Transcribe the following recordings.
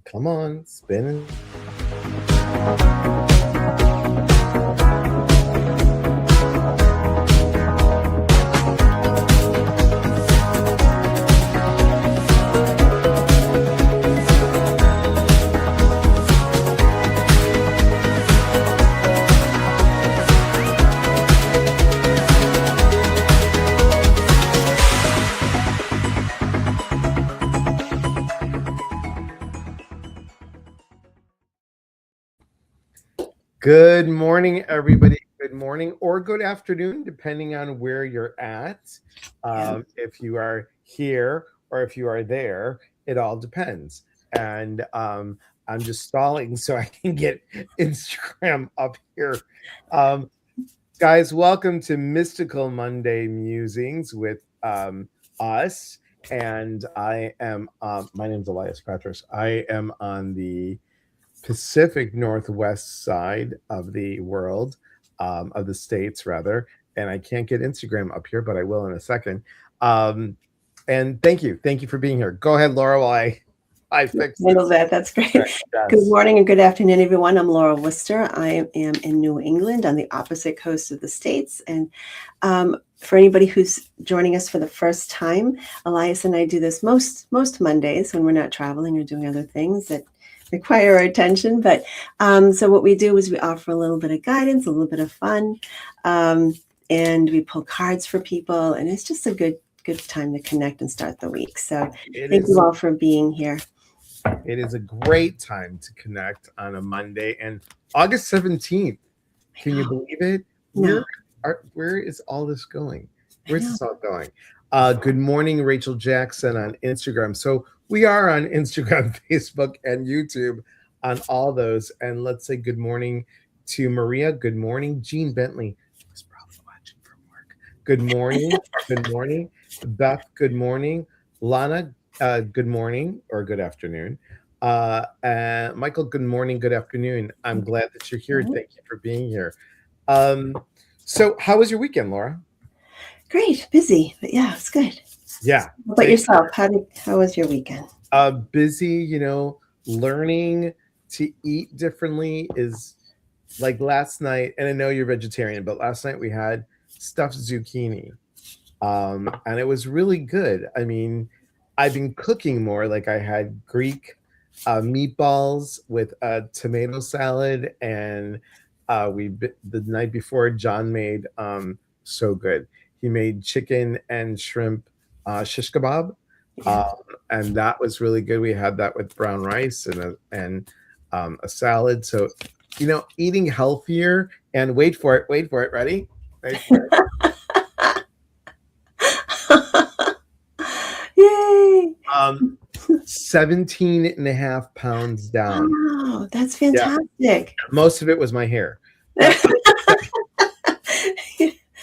Come on, spin. Good morning, everybody. Good morning or good afternoon, depending on where you're at. If you are here or if you are there, it all depends. And I'm just stalling so I can get Instagram up here. Um, Guys, welcome to Mystical Monday Musings with us. And I am, my name's Elias Petros. I am on the Pacific Northwest side of the world, of the states rather. And I can't get Instagram up here, but I will in a second. And thank you for being here. Go ahead, Laura. While I fix handle that. That's great. Yes. Good morning and good afternoon, everyone. I'm Laura Worcester. I am in New England on the opposite coast of the states. And for anybody who's joining us for the first time, Elias and I do this most Mondays when we're not traveling or doing other things that require our attention. But so what we do is we offer a little bit of guidance, a little bit of fun, and we pull cards for people. And it's just a good time to connect and start the week. So thank you all for being here. It is a great time to connect on a Monday and August 17th. Can you believe it? No. Where is all this going? Where's this all going? Good morning, Rachel Jackson on Instagram. So we are on Instagram, Facebook, and YouTube on all those. And let's say good morning to Maria. Good morning, Jean Bentley. Who's probably watching from work. Good morning. Good morning. Beth, good morning. Lana, good morning or good afternoon. Michael, good morning, good afternoon. I'm glad that you're here. Thank you for being here. So how was your weekend, Laura? Great, busy, but yeah, it's good. Yeah. How about yourself? How was your weekend? Busy, learning to eat differently is like last night, and I know you're vegetarian, but last night we had stuffed zucchini. And it was really good. I mean, I've been cooking more. Like I had Greek meatballs with a tomato salad, and the night before John made so good. He made chicken and shrimp shish kebab, and that was really good. We had that with brown rice and a salad. So, eating healthier and wait for it. Ready? Wait for it. Yay! 17 and a half pounds down. Wow, that's fantastic. Yeah. Most of it was my hair.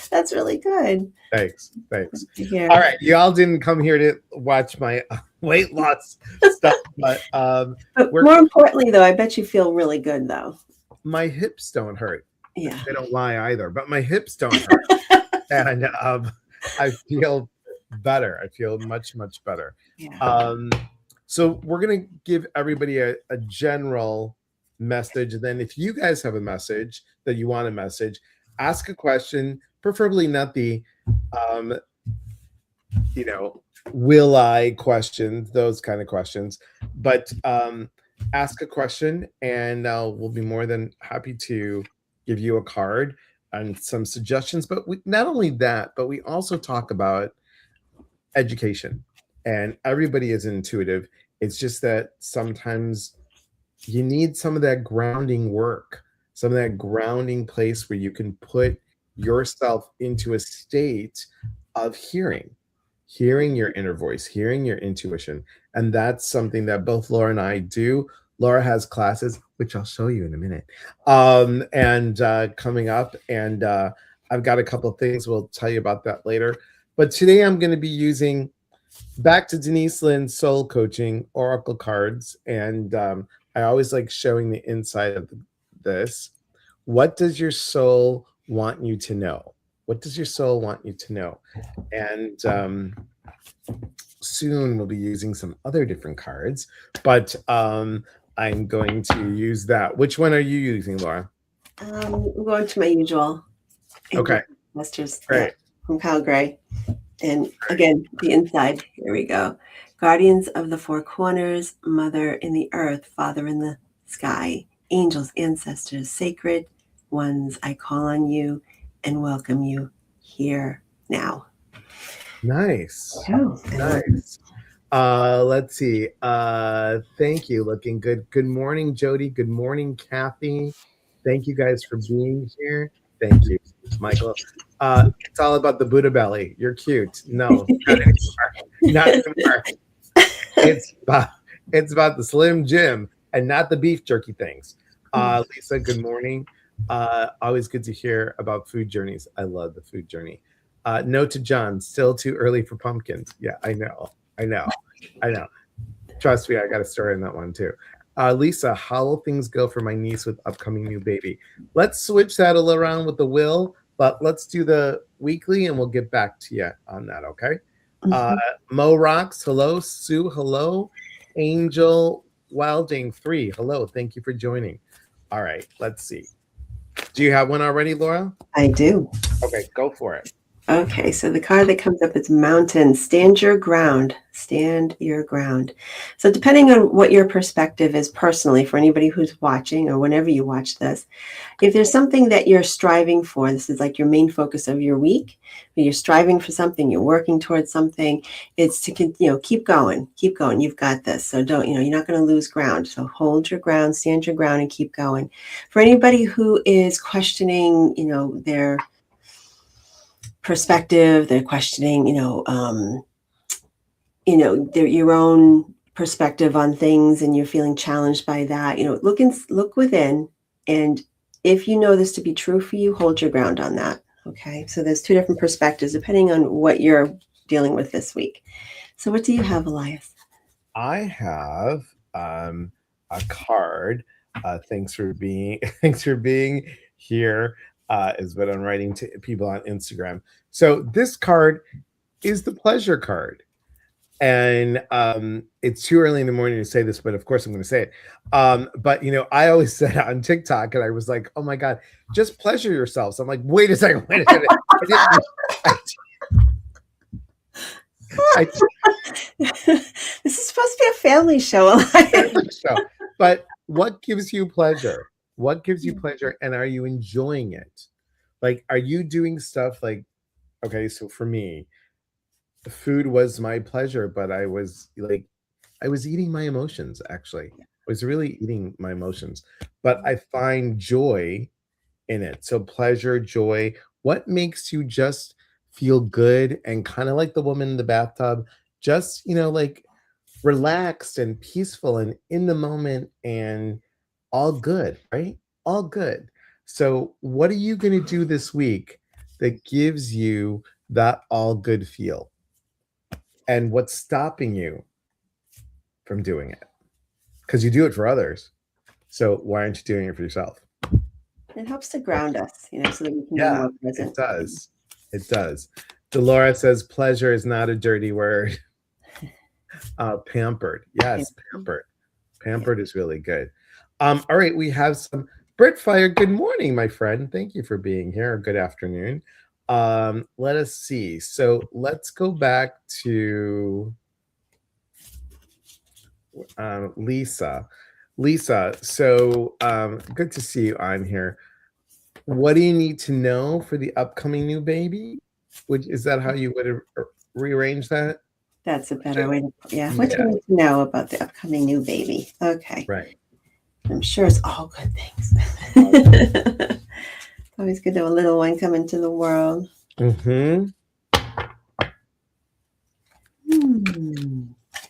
That's really good. Thanks. All right. Y'all didn't come here to watch my weight loss stuff, but more importantly, though, I bet you feel really good, though. My hips don't hurt. Yeah. They don't lie either, but my hips don't hurt. And I feel better. I feel much better. Yeah. So we're going to give everybody a general message. And then if you guys have a message that you want to message, ask a question, preferably not the, will I questions, those kind of questions, but ask a question and we'll be more than happy to give you a card and some suggestions. But not only that, but we also talk about education. And everybody is intuitive. It's just that sometimes you need some of that grounding work, some of that grounding place where you can put yourself into a state of hearing your inner voice, hearing your intuition. And that's something that both Laura and I do. Laura has classes, which I'll show you in a minute, and coming up. And I've got a couple of things. We'll tell you about that later. But today I'm going to be using back to Denise Lynn's soul coaching oracle cards. And I always like showing the inside of this. What does your soul want you to know? What does your soul want you to know? And soon we'll be using some other different cards, but I'm going to use that. Which one are you using, Laura? I'm going to my usual Angel Okay, Masters, yeah, great. from Kyle Gray. And again, the inside, here we go. Guardians of the four corners, mother in the earth, father in the sky, angels, ancestors, sacred ones, I call on you and welcome you here now. Nice. Oh, Nice. Let's see. Thank you. Looking good. Good morning, Jody. Good morning, Kathy. Thank you guys for being here. Thank you, Michael. It's all about the Buddha belly. You're cute. No, not anymore. Not anymore. It's about the Slim Jim and not the beef jerky things. Lisa, good morning. Always good to hear about food journeys. I love the food journey. Note to John, still too early for pumpkins. Yeah, I know. I know. I know. Trust me, I got a story on that one too. Lisa, how will things go for my niece with upcoming new baby? Let's switch that all around with the will, but let's do the weekly and we'll get back to you on that, okay? Uh, mhm. Mo Rocks, hello. Sue, hello. Angel Wilding 3, hello. Thank you for joining. All right, let's see. Do you have one already, Laura? I do. Okay, go for it. Okay, so the card that comes up is Mountain. Stand your ground. Stand your ground. So, depending on what your perspective is personally, for anybody who's watching or whenever you watch this, if there's something that you're striving for, this is like your main focus of your week. You're striving for something, you're working towards something. It's to keep going, keep going. You've got this. So don't you're not going to lose ground. So hold your ground, stand your ground, and keep going. For anybody who is questioning, their perspective, they're questioning, their your own perspective on things, and you're feeling challenged by that. Look within, and if you know this to be true for you, hold your ground on that. Okay, so there's two different perspectives depending on what you're dealing with this week. So what do you have, Elias? I have a card. Thanks for being thanks for being here. Is what I'm writing to people on Instagram. So this card is the pleasure card. And it's too early in the morning to say this, but of course I'm going to say it. But I always said on TikTok, and I was like, "Oh my god, just pleasure yourselves." I'm like, "Wait a second, wait a second." I didn't, I, I, This is supposed to be a family show, Elias. so, but what gives you pleasure? What gives you pleasure, and are you enjoying it? Like, are you doing stuff like? Okay, so for me, food was my pleasure, but I was eating my emotions actually. I was really eating my emotions, but I find joy in it. So pleasure, joy, what makes you just feel good and kind of like the woman in the bathtub, just, like relaxed and peaceful and in the moment and all good, right? All good. So what are you going to do this week that gives you that all good feel? And what's stopping you from doing it? Because you do it for others. So why aren't you doing it for yourself? It helps to ground us, so that we can be Yeah, more it present. does. It does. Dolores says pleasure is not a dirty word. Pampered. Yeah. Yes, pampered. Pampered is really good. All right, we have some Brit Fire. Good morning, my friend. Thank you for being here. Good afternoon. Let us see. So let's go back to Lisa. Lisa, so good to see you on here. What do you need to know for the upcoming new baby? Is that how you would rearrange that? That's a better way to, yeah. What do Yeah, you need to know about the upcoming new baby? Okay. right. I'm sure it's all good things. Always good to have a little one come into the world. Mm-hmm.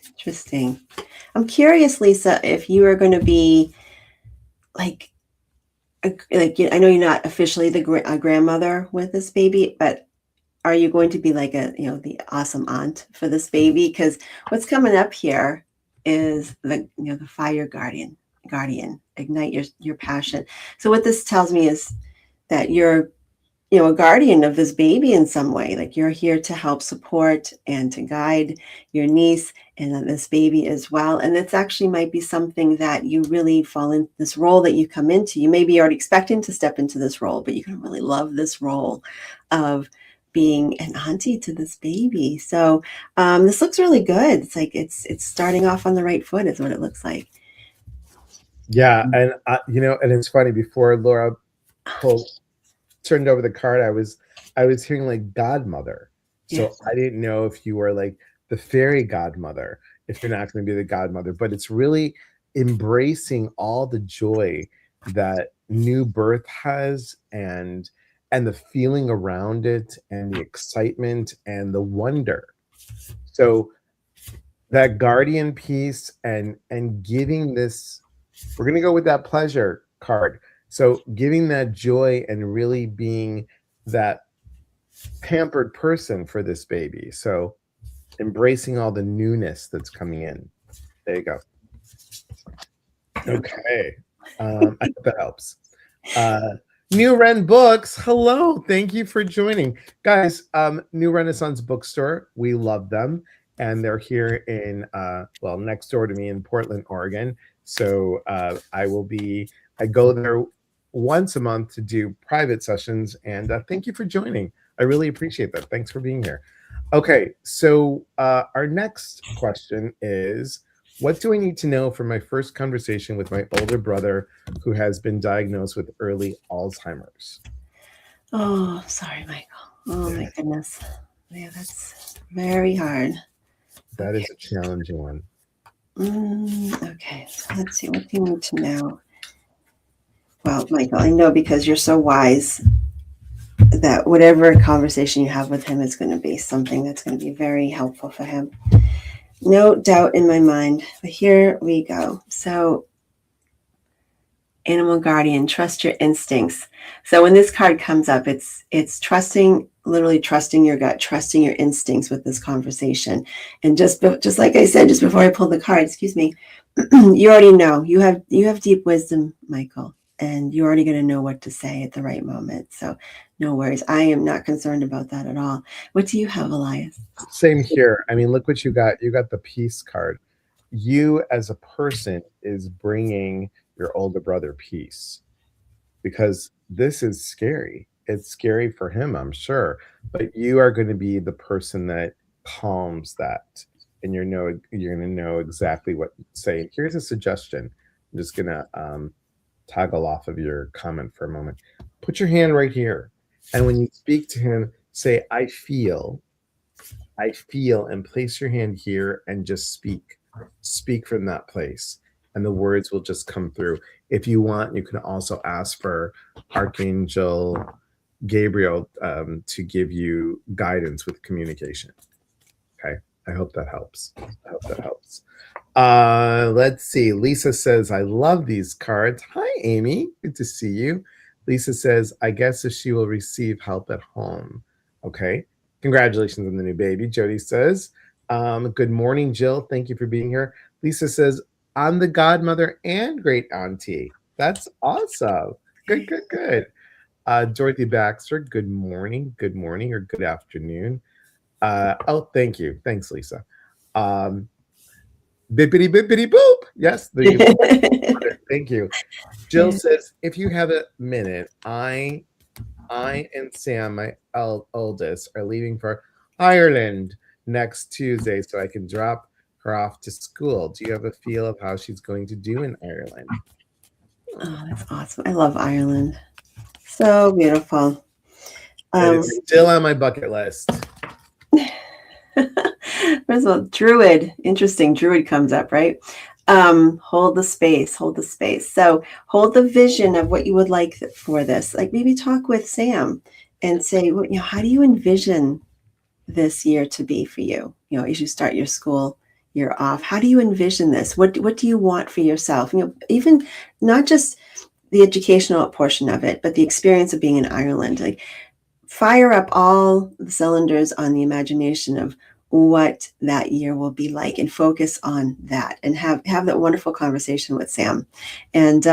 Interesting. I'm curious, Lisa, if you are going to be like, I know you're not officially the grandmother with this baby, but are you going to be like the awesome aunt for this baby? Because what's coming up here is the fire guardian, ignite your passion. So what this tells me is that you're a guardian of this baby in some way. Like you're here to help support and to guide your niece and this baby as well. And it's actually might be something that you really fall in this role that you come into. You may be already expecting to step into this role, but you're going to really love this role of being an auntie to this baby. So this looks really good. It's like it's starting off on the right foot is what it looks like. Yeah, and and it's funny. Before Laura pulled turned over the card, I was hearing like godmother. So Yes. I didn't know if you were like the fairy godmother, if you're not going to be the godmother, but it's really embracing all the joy that new birth has, and the feeling around it, and the excitement and the wonder. So that guardian piece, and giving this, we're going to go with that pleasure card. So giving that joy and really being that pampered person for this baby. So embracing all the newness that's coming in. There you go. Okay. I hope that helps. New Ren Books, hello. Thank you for joining. Guys, New Renaissance Bookstore, we love them. And they're here in, next door to me in Portland, Oregon. So I go there once a month to do private sessions. And thank you for joining. I really appreciate that. Thanks for being here. Okay, so our next question is, what do I need to know for my first conversation with my older brother who has been diagnosed with early Alzheimer's? Oh, sorry, Michael. Oh my goodness. Yeah, that's very hard. That is a challenging one. Okay, so let's see. What do you need to know? Well, Michael, I know because you're so wise that whatever conversation you have with him is going to be something that's going to be very helpful for him. No doubt in my mind. But here we go. So, animal guardian, trust your instincts. So when this card comes up, it's trusting, literally trusting your gut, trusting your instincts with this conversation. And just like I said, just before I pulled the card, excuse me, you already know. You have deep wisdom, Michael, and you're already going to know what to say at the right moment. So no worries. I am not concerned about that at all. What do you have, Elias? Same here. I mean, look what you got. You got the peace card. You as a person is bringing your older brother peace, because this is scary. It's scary for him, I'm sure, but you are going to be the person that calms that, and you're going to know exactly what to say. Here's a suggestion. I'm just going to toggle off of your comment for a moment. Put your hand right here, and when you speak to him, say, I feel, and place your hand here and just speak from that place, and the words will just come through. If you want, you can also ask for Archangel Gabriel to give you guidance with communication. Okay, I hope that helps. Let's see. Lisa says, I love these cards. Hi, Amy. Good to see you. Lisa says, I guess if she will receive help at home. Okay. Congratulations on the new baby. Jody says, good morning, Jill. Thank you for being here. Lisa says, I'm the godmother and great auntie. That's awesome. Good. Dorothy Baxter, good morning, or good afternoon. Thank you. Thanks, Lisa. Bippity boop. Yes, thank you. Jill says, if you have a minute, I and Sam, my oldest, are leaving for Ireland next Tuesday so I can drop her off to school. Do you have a feel of how she's going to do in Ireland? Oh, that's awesome. I love Ireland. So beautiful. It's still on my bucket list. First of all, Druid. Interesting. Druid comes up, right? Hold the space. So hold the vision of what you would like for this. Like maybe talk with Sam and say, well, how do you envision this year to be for you? As you start your school year off, how do you envision this? What do you want for yourself? Even not just the educational portion of it, but the experience of being in Ireland. Like fire up all the cylinders on the imagination of what that year will be like, and focus on that, and have that wonderful conversation with Sam. And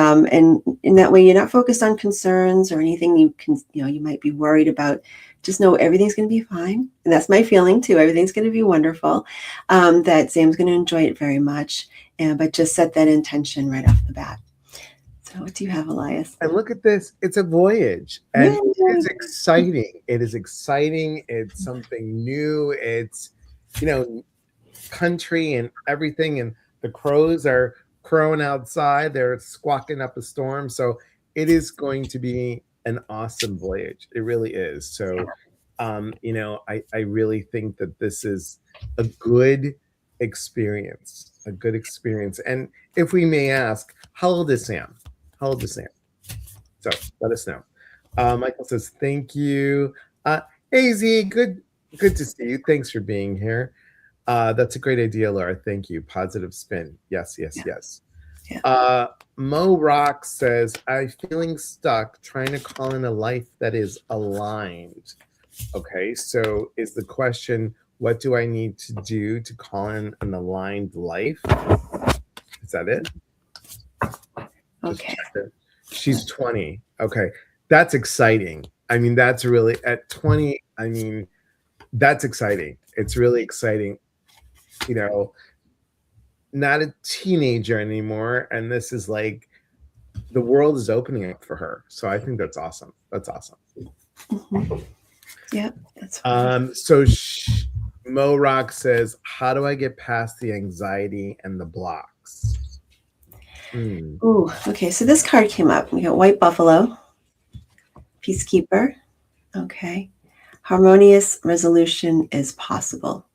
in that way, you're not focused on concerns or anything you might be worried about. Just know everything's going to be fine. And that's my feeling too. Everything's going to be wonderful. That Sam's going to enjoy it very much. But just set that intention right off the bat. So what do you have, Elias? And look at this. It's a voyage. And it is Yay! exciting. It is exciting. It's something new. It's, you know, country and everything. And the crows are crowing outside. They're squawking up a storm. So it is going to be an awesome voyage. It really is. So, I really think that this is a good experience, a good experience. And if we may ask, how old is Sam? How old is Sam? So let us know. Michael says, thank you. Hey Z, good to see you. Thanks for being here. That's a great idea, Laura. Thank you. Positive spin. Yes, yes, Yeah. yes. Yeah. Mo Rock says, I'm feeling stuck trying to call in a life that is aligned. Okay, so is the question, what do I need to do to call in an aligned life? Is that it? Okay. She's 20. Okay. That's exciting. I mean, that's really at 20. I mean, that's exciting. It's really exciting. You know, not a teenager anymore. And this is like the world is opening up for her. So I think that's awesome. That's awesome. Mm-hmm. Yeah, that's so Mo Rock says, how do I get past the anxiety and the blocks? Ooh, okay. So this card came up. We got White Buffalo, Peacekeeper. Okay. Harmonious resolution is possible.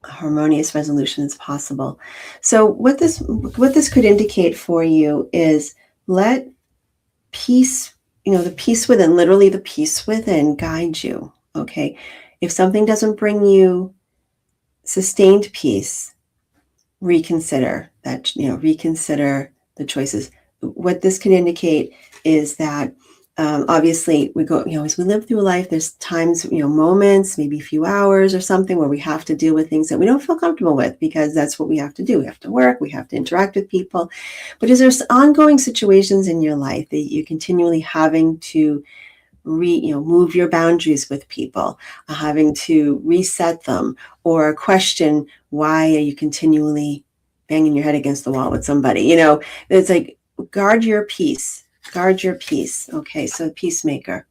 Harmonious resolution is possible. So what this could indicate for you is, let peace, the peace within, literally the peace within, guide you. Okay. If something doesn't bring you sustained peace, reconsider that, reconsider the choices. What this can indicate is that obviously we go, as we live through life, there's times, moments, maybe a few hours or something, where we have to deal with things that we don't feel comfortable with, because that's what we have to do. We have to work, we have to interact with people. But is there ongoing situations in your life that you're continually having to move your boundaries with people, having to reset them, or question why are you continually banging your head against the wall with somebody? It's like, guard your peace. Guard your peace. Okay, so peacemaker,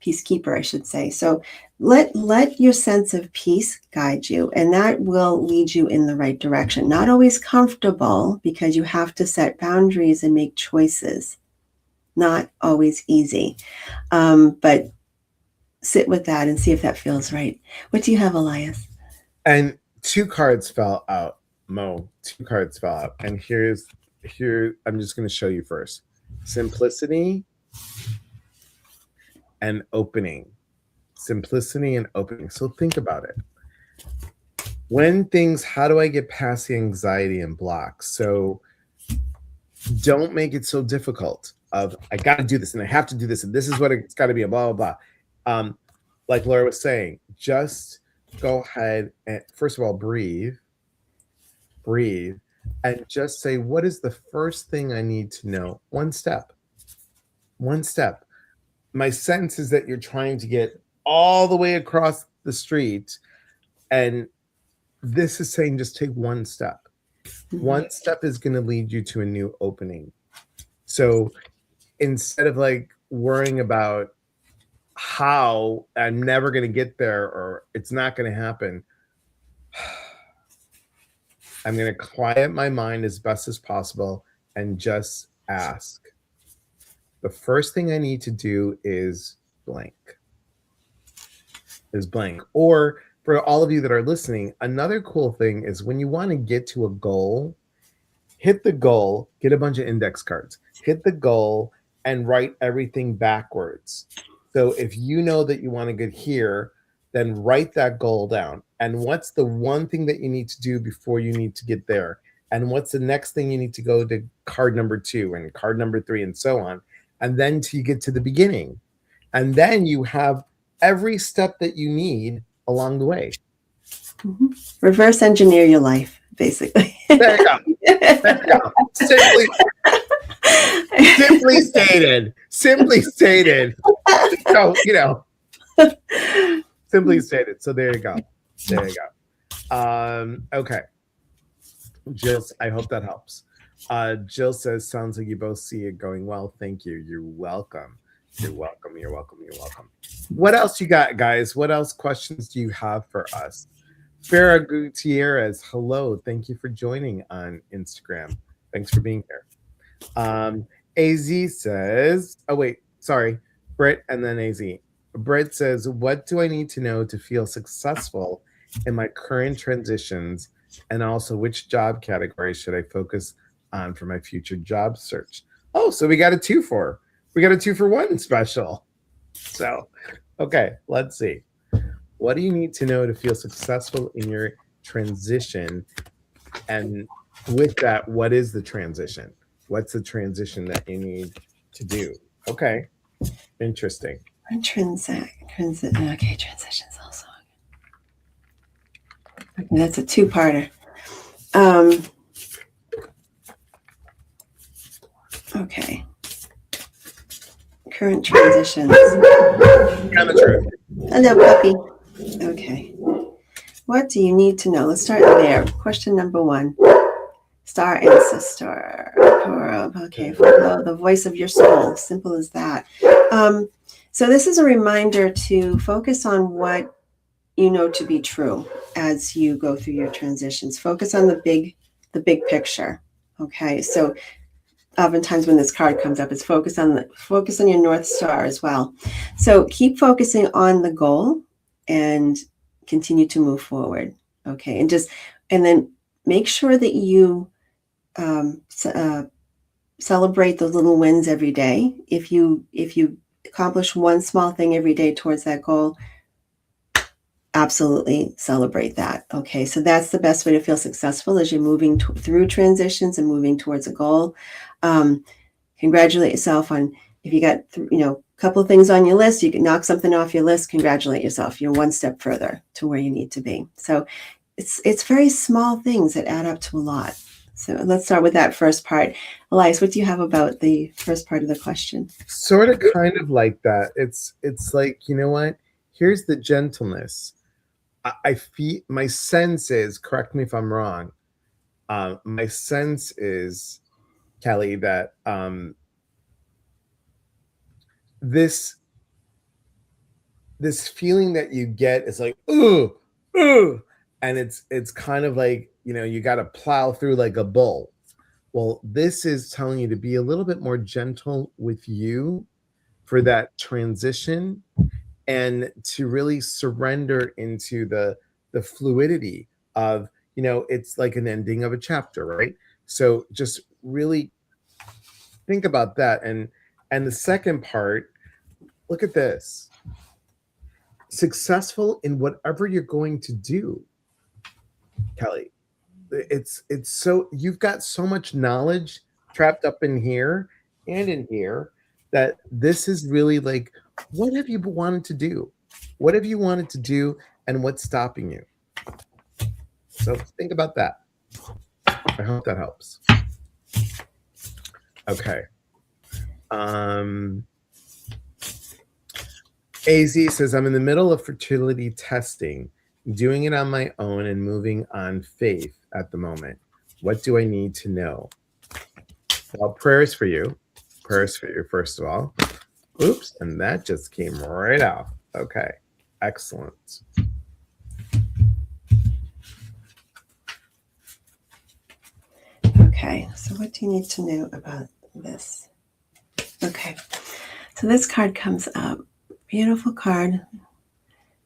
peacekeeper, I should say. So let your sense of peace guide you, and that will lead you in the right direction. Not always comfortable, because you have to set boundaries and make choices. Not always easy, but sit with that and see if that feels right. What do you have, Elias? And two cards fell out, Mo. Two cards fell out. And here, I'm just going to show you first. Simplicity and opening. Simplicity and opening. So think about it. How do I get past the anxiety and blocks? So don't make it so difficult of, I got to do this and I have to do this and this is what it's got to be, a blah, blah, blah. Like Laura was saying, just go ahead and first of all, breathe, and just say, what is the first thing I need to know? One step. My sense is that you're trying to get all the way across the street, and this is saying just take one step. Mm-hmm. One step is going to lead you to a new opening. So instead of like worrying about how I'm never going to get there or it's not going to happen, I'm going to quiet my mind as best as possible and just ask. The first thing I need to do is blank. Or for all of you that are listening, another cool thing is when you want to get to a goal, hit the goal, get a bunch of index cards, hit the goal and write everything backwards. So if you know that you want to get here, then write that goal down. And what's the one thing that you need to do before you need to get there? And what's the next thing you need to go to card number 2 and card number 3 and so on. And then till you get to the beginning. And then you have every step that you need along the way. Reverse engineer your life, basically. There you go. There you go. Simply stated. Simply stated. So, simply stated. So there you go. There you go. Okay. Jill, I hope that helps. Jill says, sounds like you both see it going well. Thank you. You're welcome. You're welcome. You're welcome. You're welcome. What else you got, guys? What else questions do you have for us? Farah Gutierrez, hello. Thank you for joining on Instagram. Thanks for being here. AZ says, oh, wait, sorry. Britt and then AZ. Britt says, what do I need to know to feel successful in my current transitions? And also, which job category should I focus on for my future job search? Oh, so we got a 2-for-1 special. So, okay, let's see. What do you need to know to feel successful in your transition? And with that, what is the transition? What's the transition that you need to do? Okay, interesting. Okay, transitions also. Okay, that's a two-parter. Okay. Current transitions. Kind of true. Hello, puppy. Okay. What do you need to know? Let's start there. Question number 1. Star ancestor. Okay, follow the voice of your soul. Simple as that. So this is a reminder to focus on what you know to be true as you go through your transitions. Focus on the big picture. Okay, so oftentimes when this card comes up, it's focus on your North Star as well. So keep focusing on the goal and continue to move forward. Okay, and then make sure that you celebrate those little wins every day. If you accomplish one small thing every day towards that goal, absolutely celebrate that. Okay, so that's the best way to feel successful as you're moving through transitions and moving towards a goal. Congratulate yourself on if you got a couple of things on your list. You can knock something off your list. Congratulate yourself. You're one step further to where you need to be. So it's very small things that add up to a lot. So let's start with that first part. Elias, what do you have about the first part of the question? Sort of kind of like that. It's like, you know what? Here's the gentleness. I feel, my sense is, correct me if I'm wrong, my sense is, Kelly, that this feeling that you get is like, ooh, and it's kind of like, you got to plow through like a bull. Well, this is telling you to be a little bit more gentle with you for that transition and to really surrender into the fluidity of, it's like an ending of a chapter, right? So just really think about that. And the second part, look at this. Successful in whatever you're going to do, Kelly. It's so, you've got so much knowledge trapped up in here and in here that this is really like, what have you wanted to do? What have you wanted to do, and what's stopping you? So think about that. I hope that helps. Okay. AZ says, I'm in the middle of fertility testing, doing it on my own and moving on faith at the moment. What do I need to know? Well, prayers for you. Prayers for you, first of all. Oops, and that just came right out. Okay, excellent. Okay, so what do you need to know about this? Okay, so this card comes up. Beautiful card.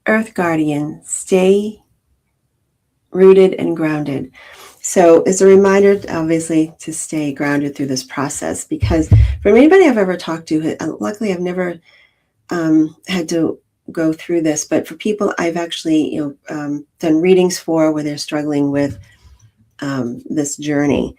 Earth Guardian, stay rooted and grounded. So it's a reminder, obviously, to stay grounded through this process, because for anybody I've ever talked to, luckily I've never had to go through this, but for people I've actually done readings for where they're struggling with this journey,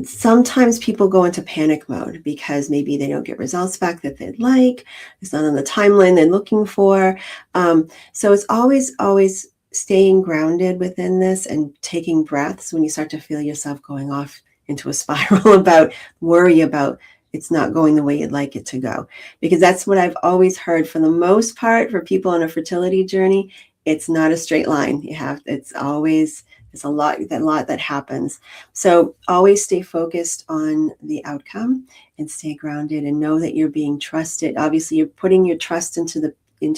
sometimes people go into panic mode because maybe they don't get results back that they'd like. It's not on the timeline they're looking for. So it's always staying grounded within this and taking breaths when you start to feel yourself going off into a spiral about worry about it's not going the way you'd like it to go. Because that's what I've always heard for the most part for people on a fertility journey. It's not a straight line. It's always, there's a lot that happens. So always stay focused on the outcome and stay grounded and know that you're being trusted. Obviously, you're putting your trust into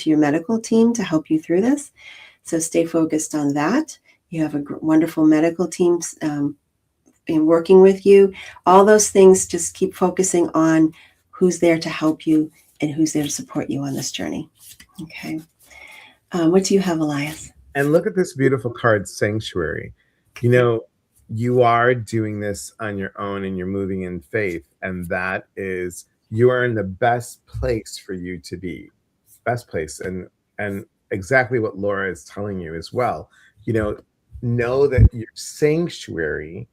your medical team to help you through this. So stay focused on that. You have a wonderful medical team in working with you. All those things, just keep focusing on who's there to help you and who's there to support you on this journey. Okay. What do you have, Elias? And look at this beautiful card, Sanctuary. You know, you are doing this on your own and you're moving in faith. And that is, you are in the best place for you to be. Best place. And exactly what Laura is telling you as well. You know that your sanctuary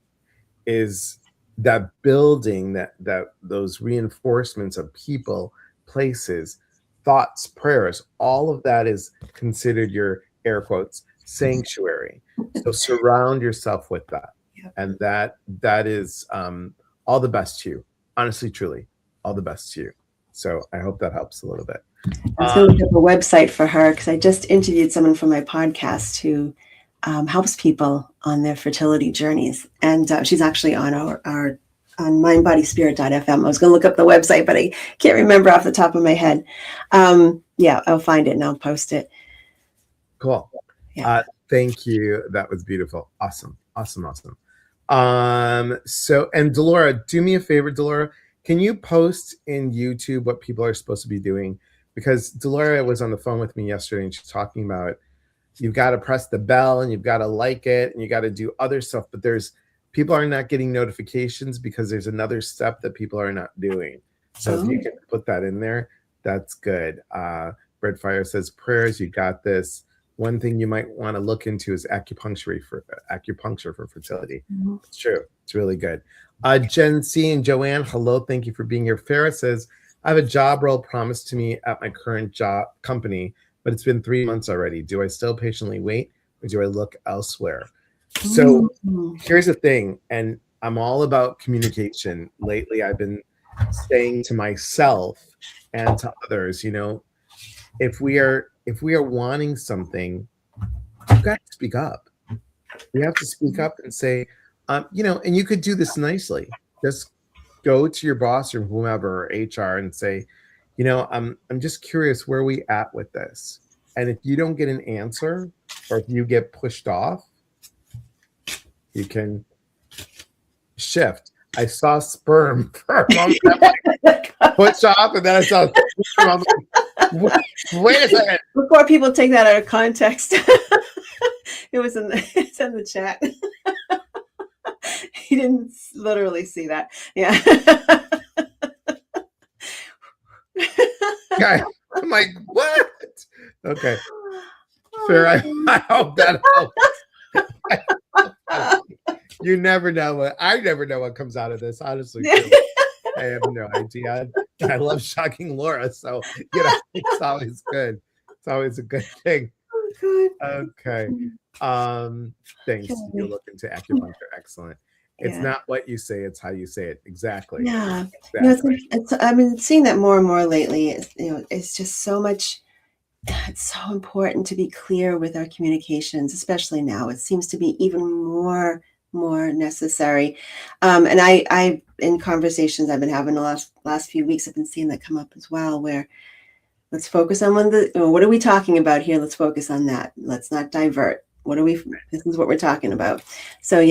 is that building, that those reinforcements of people, places, thoughts, prayers, all of that is considered your air quotes sanctuary. So surround yourself with that. Yep. And that is all the best to you. Honestly, truly, all the best to you. So I hope that helps a little bit. I was going to look up a website for her because I just interviewed someone for my podcast who helps people on their fertility journeys, and she's actually on our on mindbodyspirit.fm. I was going to look up the website, but I can't remember off the top of my head. Yeah, I'll find it and I'll post it. Cool. Yeah. Thank you. That was beautiful. Awesome. So, and Delora, do me a favor, Delora. Can you post in YouTube what people are supposed to be doing? Because Delora was on the phone with me yesterday and she's talking about you've got to press the bell and you've got to like it and you got to do other stuff. But people are not getting notifications because there's another step that people are not doing. So if you can put that in there, that's good. Breadfire says prayers, you got this. One thing you might want to look into is acupuncture for fertility. Mm-hmm. It's true. It's really good. Jen C and Joanne, hello. Thank you for being here. Farah says, I have a job role promised to me at my current job company, but it's been 3 months already. Do I still patiently wait or do I look elsewhere? So here's the thing, and I'm all about communication. Lately, I've been saying to myself and to others, if we are wanting something, you've got to speak up. We have to speak up and say, and you could do this nicely. Just go to your boss or whomever, or HR, and say, I'm just curious where we at with this. And if you don't get an answer, or if you get pushed off, you can shift. I saw sperm for a moment. Push off, and then I saw sperm. Wait a second. Before people take that out of context, it's in the chat. He didn't literally see that. Yeah. Guy, I'm like, what? Okay. Fair. I hope that helps. You never know I never know what comes out of this, honestly. I have no idea. I love shocking Laura, so it's always good. It's always a good thing. Oh, okay. Thanks. You look into acupuncture. Excellent. It's not what you say, it's how you say it. Exactly. Yeah. Exactly. I've been seeing that more and more lately. It's just so much. It's so important to be clear with our communications, especially now. It seems to be even more necessary. And I in conversations I've been having the last few weeks, I've been seeing that come up as well, where let's focus on what are we talking about here? Let's focus on that. Let's not divert. This is what we're talking about. So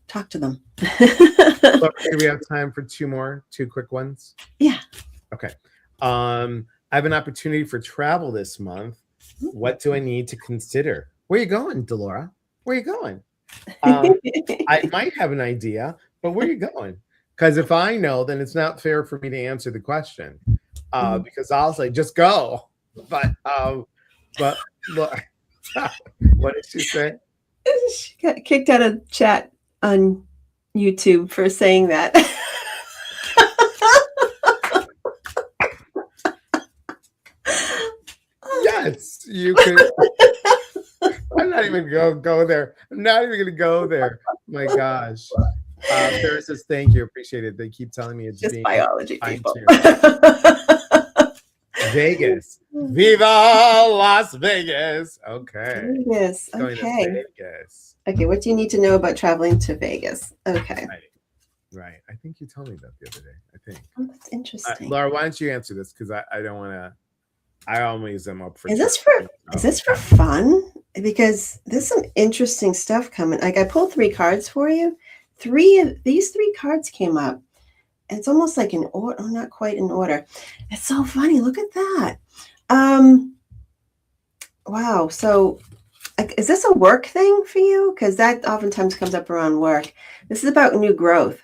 talk to them. So, do we have time for two quick ones? Yeah. Okay. I have an opportunity for travel this month. What do I need to consider? Where are you going, Delora? Where are you going? I might have an idea, but where are you going? Because if I know, then it's not fair for me to answer the question. Because I'll say, just go. But look, what did she say? She got kicked out of chat on YouTube for saying that. Yes, you could. I'm not even gonna go there. I'm not even gonna go there. My gosh. Paris says thank you, appreciate it. They keep telling me it's Just being biology, people. fine-tuned. Vegas. Viva Las Vegas. Okay. Vegas. Going to Okay. Vegas. Okay. What do you need to know about traveling to Vegas? Okay. Right. Right. I think you told me that the other day. I think. Oh, that's interesting. Laura, why don't you answer this? Because I don't want to. I always am up for. Is this for fun? Because there's some interesting stuff coming. Like, I pulled 3 cards for you. These 3 cards came up. It's almost like in order. Oh, not quite in order. It's so funny. Look at that. Wow. So, like, is this a work thing for you? Because that oftentimes comes up around work. This is about new growth.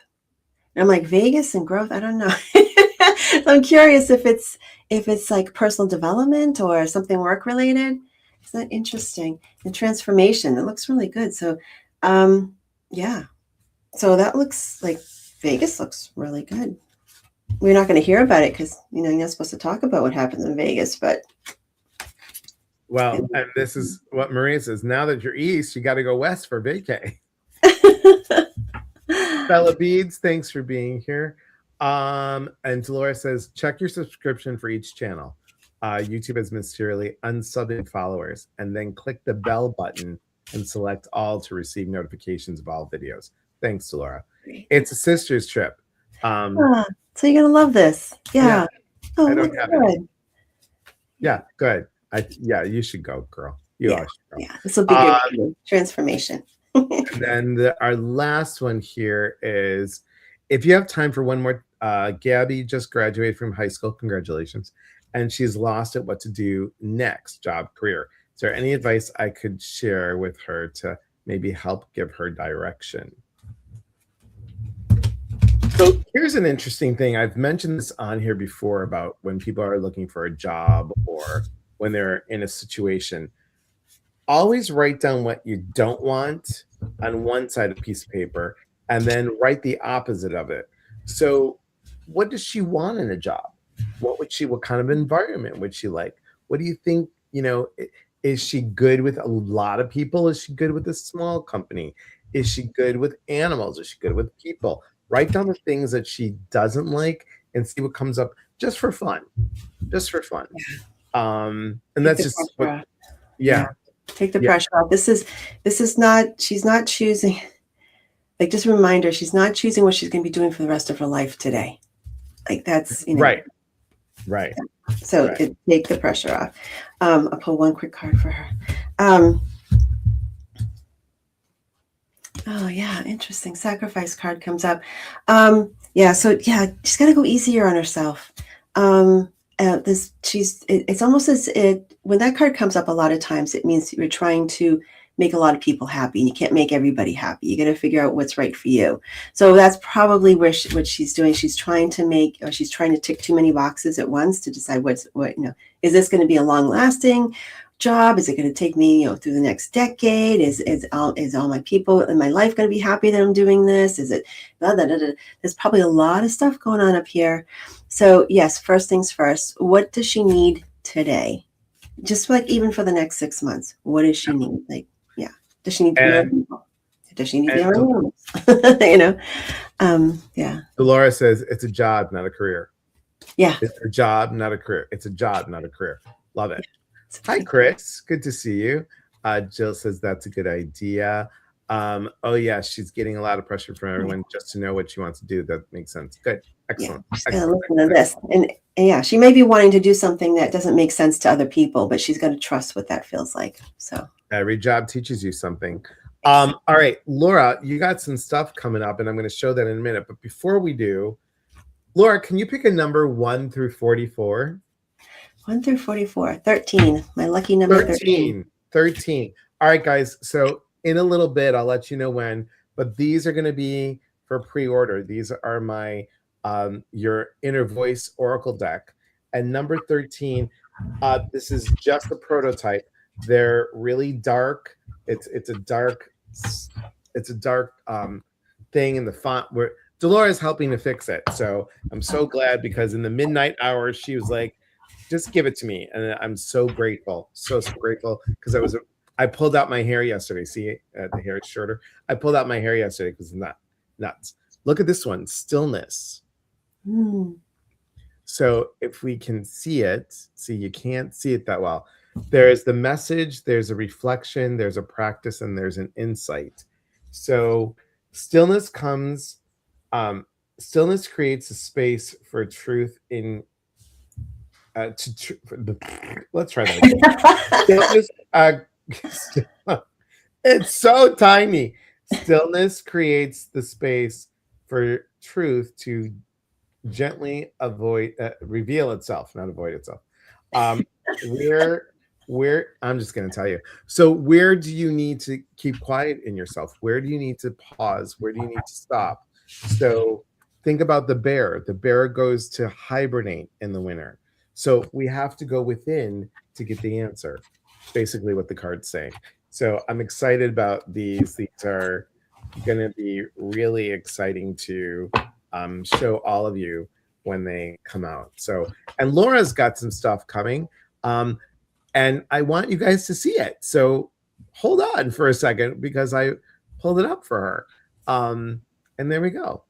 And I'm like, Vegas and growth. I don't know. So I'm curious if it's like personal development or something work related. Is that interesting? And transformation. It looks really good. So, yeah. So that looks like Vegas looks really good. We're not going to hear about it because you're not supposed to talk about what happens in Vegas. But well, and this is what Maria says. Now that you're east, you got to go west for vacay. Bella Beads, thanks for being here. And Laura says, check your subscription for each channel. YouTube has mysteriously unsubbed followers, and then click the bell button and select all to receive notifications of all videos. Thanks to Laura. It's a sister's trip. So you're gonna love this. Yeah. Oh, I don't that's have good. it. Yeah, good. Yeah, you should go, girl. You all should go. Yeah, this will be good for you. Transformation. And then our last one here is, if you have time for one more, Gabby just graduated from high school. Congratulations. And she's lost at what to do next, job, career. Is there any advice I could share with her to maybe help give her direction? So here's an interesting thing. I've mentioned this on here before about when people are looking for a job or when they're in a situation. Always write down what you don't want on one side of a piece of paper and then write the opposite of it. So what does she want in a job? What kind of environment would she like? What do you think, is she good with a lot of people? Is she good with a small company? Is she good with animals? Is she good with people? Write down the things that she doesn't like and see what comes up just for fun. Just for fun. And that's just what, take the pressure off. This is not, she's not choosing, like, just a reminder, she's not choosing what she's going to be doing for the rest of her life today. Like, that's, right. So take the pressure off. I'll pull one quick card for her. Oh yeah, interesting. Sacrifice card comes up. She's got to go easier on herself. It's almost as when that card comes up, a lot of times it means you're trying to make a lot of people happy, and you can't make everybody happy. You got to figure out what's right for you. So that's probably what she's doing. She's trying to tick too many boxes at once to decide is this going to be a long lasting job? Is it going to take me, through the next decade? Is all my people in my life going to be happy that I'm doing this? Is it blah, blah, blah, blah. There's probably a lot of stuff going on up here. So yes, first things first, what does she need today? Just like even for the next 6 months, what does she need? Like, does she need to be around people? Does she need to be around animals? Dolores says it's a job, not a career. Yeah. It's a job, not a career. It's a job, not a career. Love it. Hi, Chris. Good to see you. Jill says that's a good idea. She's getting a lot of pressure from everyone just to know what she wants to do. That makes sense. Good. Excellent. Listen to this. And she may be wanting to do something that doesn't make sense to other people, but she's got to trust what that feels like. So every job teaches you something. All right, Laura, you got some stuff coming up, and I'm going to show that in a minute. But before we do, Laura, can you pick a number 1 through 44? 1 through 44. 13. My lucky number 13. 13. All right, guys. So in a little bit, I'll let you know when, but these are going to be for pre-order. These are my your Inner Voice Oracle deck. And number 13, this is just a prototype. They're really dark. It's a dark thing and the font where Dolores helping to fix it. So I'm so glad because in the midnight hours she was like, just give it to me. And I'm so grateful. So grateful because I pulled out my hair yesterday. See, the hair is shorter. I pulled out my hair yesterday because it's not nuts. Look at this one, stillness. Mm. So if we can see it, see, you can't see it that well. There's the message, there's a reflection, there's a practice, and there's an insight. So stillness comes, stillness creates a space for truth in, let's try that again. Stillness, it's so tiny. Stillness creates the space for truth to gently reveal itself, not avoid itself. Um, where I'm just going to tell you. So where do you need to keep quiet in yourself? Where do you need to pause? Where do you need to stop? So think about the bear. The bear goes to hibernate in the winter. So we have to go within to get the answer. Basically what the card's saying. So I'm excited about these. These are going to be really exciting to show all of you when they come out. So, and Laura's got some stuff coming, and I want you guys to see it. So, hold on for a second because I pulled it up for her, and there we go.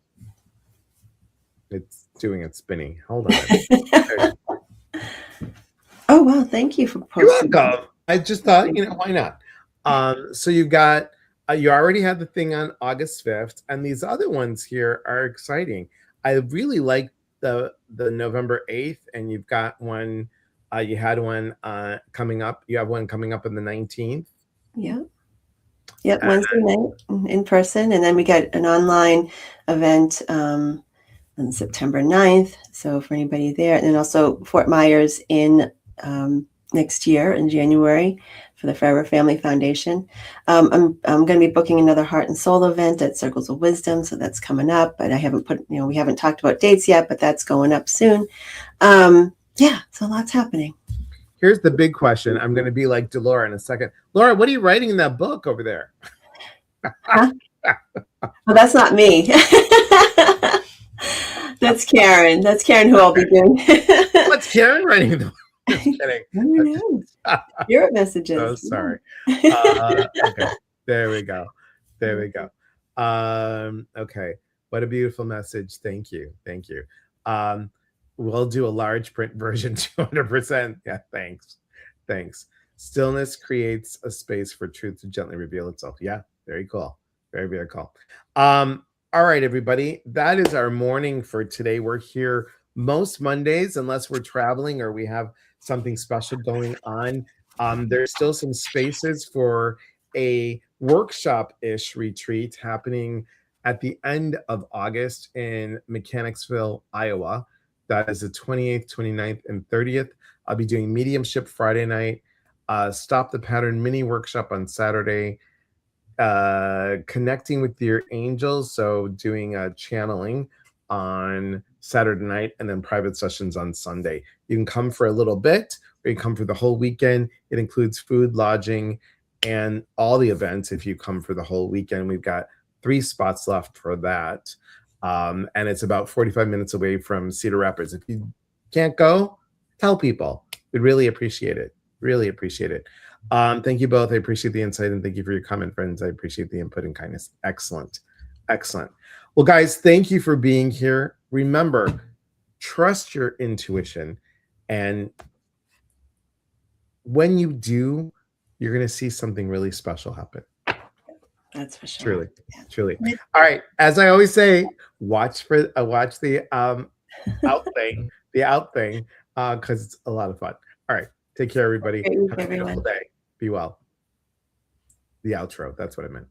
It's doing its spinning. Hold on. Oh wow! Thank you for You're posting. welcome. I just thought, why not? So you've got you already had the thing on August 5th, and these other ones here are exciting. I really like the November 8th, and you've got one. You had one coming up. You have one coming up on the 19th. Yeah. Yep, Wednesday night in person, and then we got an online event on September 9th. So for anybody there, and then also Fort Myers in next year in January for the Forever Family Foundation. I'm going to be booking another Heart and Soul event at Circles of Wisdom, so that's coming up. But I haven't we haven't talked about dates yet, but that's going up soon. Yeah, so lots happening. Here's the big question. I'm going to be like Delora in a second. Laura, what are you writing in that book over there? Huh? Well, that's not me. That's Karen. That's Karen who I'll be doing. What's Karen writing? Just kidding. Spirit messages. So sorry. Okay. There we go. There we go. Okay. What a beautiful message. Thank you. Thank you. We'll do a large print version, 200%. Yeah, thanks. Thanks. Stillness creates a space for truth to gently reveal itself. Yeah, very cool. Very, very cool. All right, everybody. That is our morning for today. We're here most Mondays, unless we're traveling or we have something special going on. There's still some spaces for a workshop-ish retreat happening at the end of August in Mechanicsville, Iowa. That is the 28th, 29th, and 30th. I'll be doing mediumship Friday night, Stop the Pattern mini workshop on Saturday, connecting with your angels, so doing a channeling on Saturday night, and then private sessions on Sunday. You can come for a little bit, or you can come for the whole weekend. It includes food, lodging, and all the events. If you come for the whole weekend, we've got 3 spots left for that. And it's about 45 minutes away from Cedar Rapids. If you can't go, tell people. We'd really appreciate it. Really appreciate it. Thank you both. I appreciate the insight, and thank you for your comment, friends. I appreciate the input and kindness. Excellent. Excellent. Well, guys, thank you for being here. Remember, trust your intuition. And when you do, you're going to see something really special happen. That's for sure. Truly, truly. All right. As I always say, watch the out thing, because it's a lot of fun. All right. Take care, everybody. Have a beautiful day. Be well. The outro. That's what I meant.